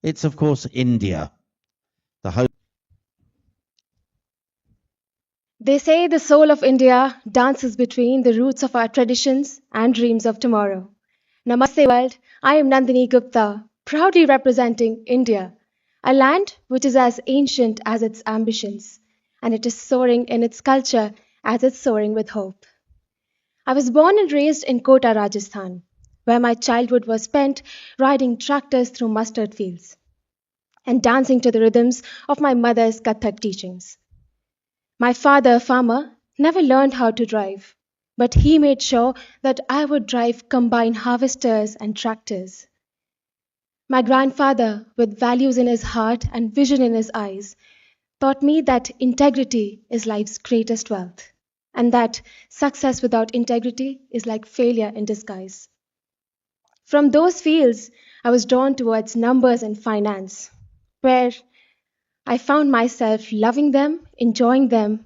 It's, of course, India, the home. They say the soul of India dances between the roots of our traditions and dreams of tomorrow. Namaste world, I am Nandini Gupta, proudly representing India, a land which is as ancient as its ambitions, and it is soaring in its culture as it's soaring with hope. I was born and raised in Kota, Rajasthan, where my childhood was spent riding tractors through mustard fields and dancing to the rhythms of my mother's Kathak teachings. My father, a farmer, never learned how to drive, but he made sure that I would drive combine harvesters and tractors. My grandfather, with values in his heart and vision in his eyes, taught me that integrity is life's greatest wealth, and that success without integrity is like failure in disguise. From those fields, I was drawn towards numbers and finance, where I found myself loving them, enjoying them,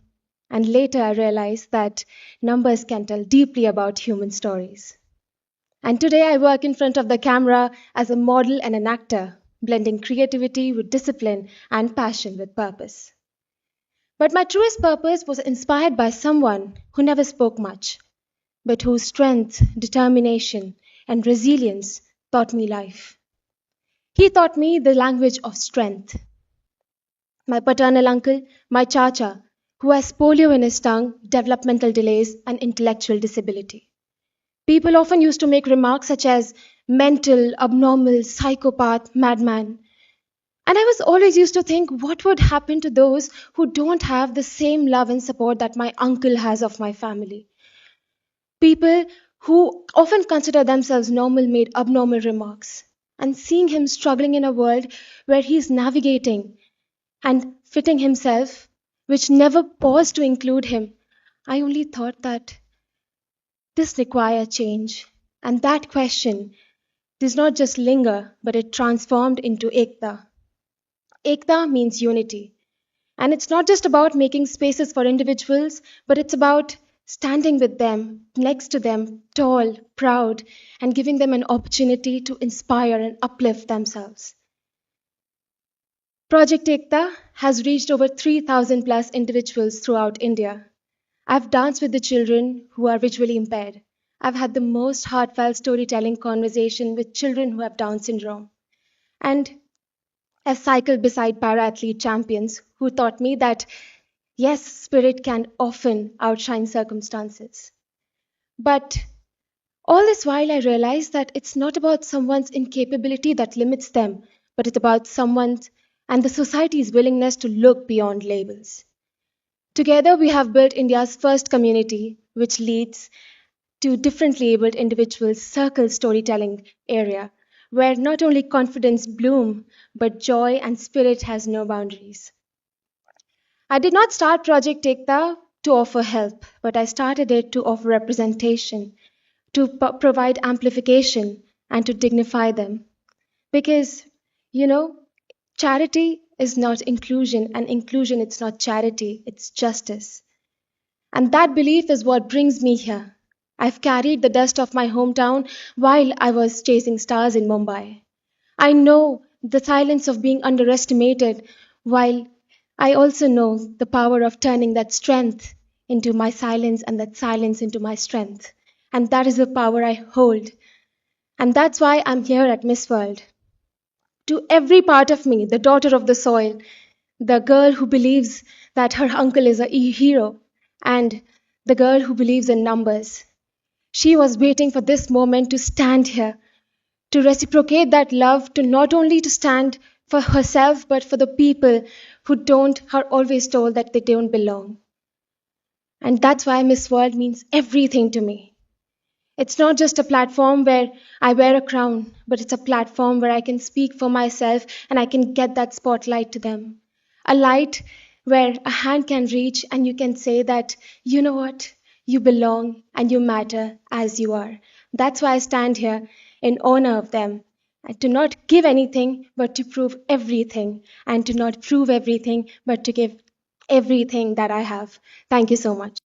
and later I realized that numbers can tell deeply about human stories. And today I work in front of the camera as a model and an actor, blending creativity with discipline and passion with purpose. But my truest purpose was inspired by someone who never spoke much, but whose strength, determination, and resilience taught me life. He taught me the language of strength. My paternal uncle, my chacha, who has polio in his tongue, developmental delays, and intellectual disability. People often used to make remarks such as mental, abnormal, psychopath, madman. And I was always used to think what would happen to those who don't have the same love and support that my uncle has of my family. People who often consider themselves normal made abnormal remarks. And seeing him struggling in a world where he's navigating and fitting himself, which never paused to include him, I only thought that this requires change. And that question does not just linger, but it transformed into Ekta. Ekta means unity. And it's not just about making spaces for individuals, but it's about standing with them, next to them, tall, proud, and giving them an opportunity to inspire and uplift themselves. Project Ekta has reached over 3,000 plus individuals throughout India. I've danced with the children who are visually impaired. I've had the most heartfelt storytelling conversation with children who have Down syndrome. And I've cycled beside para athlete champions who taught me that yes, spirit can often outshine circumstances. But all this while, I realized that it's not about someone's incapability that limits them, but it's about someone's and the society's willingness to look beyond labels. Together, we have built India's first community, which leads to differently abled individuals' circle storytelling area, where not only confidence bloom, but joy and spirit has no boundaries. I did not start Project Ekta to offer help, but I started it to offer representation, to provide amplification, and to dignify them. Because, you know, charity is not inclusion, and inclusion it's not charity, it's justice. And that belief is what brings me here. I've carried the dust of my hometown while I was chasing stars in Mumbai. I know the silence of being underestimated, while I also know the power of turning that strength into my silence and that silence into my strength. And that is the power I hold. And that's why I'm here at Miss World. To every part of me, the daughter of the soil, the girl who believes that her uncle is a hero, and the girl who believes in numbers. She was waiting for this moment to stand here, to reciprocate that love, to not only to stand for herself, but for the people who don't are always told that they don't belong. And that's why Miss World means everything to me. It's not just a platform where I wear a crown, but it's a platform where I can speak for myself and I can get that spotlight to them. A light where a hand can reach and you can say that, you know what, you belong and you matter as you are. That's why I stand here in honor of them. And to not give anything, but to prove everything. And to not prove everything, but to give everything that I have. Thank you so much.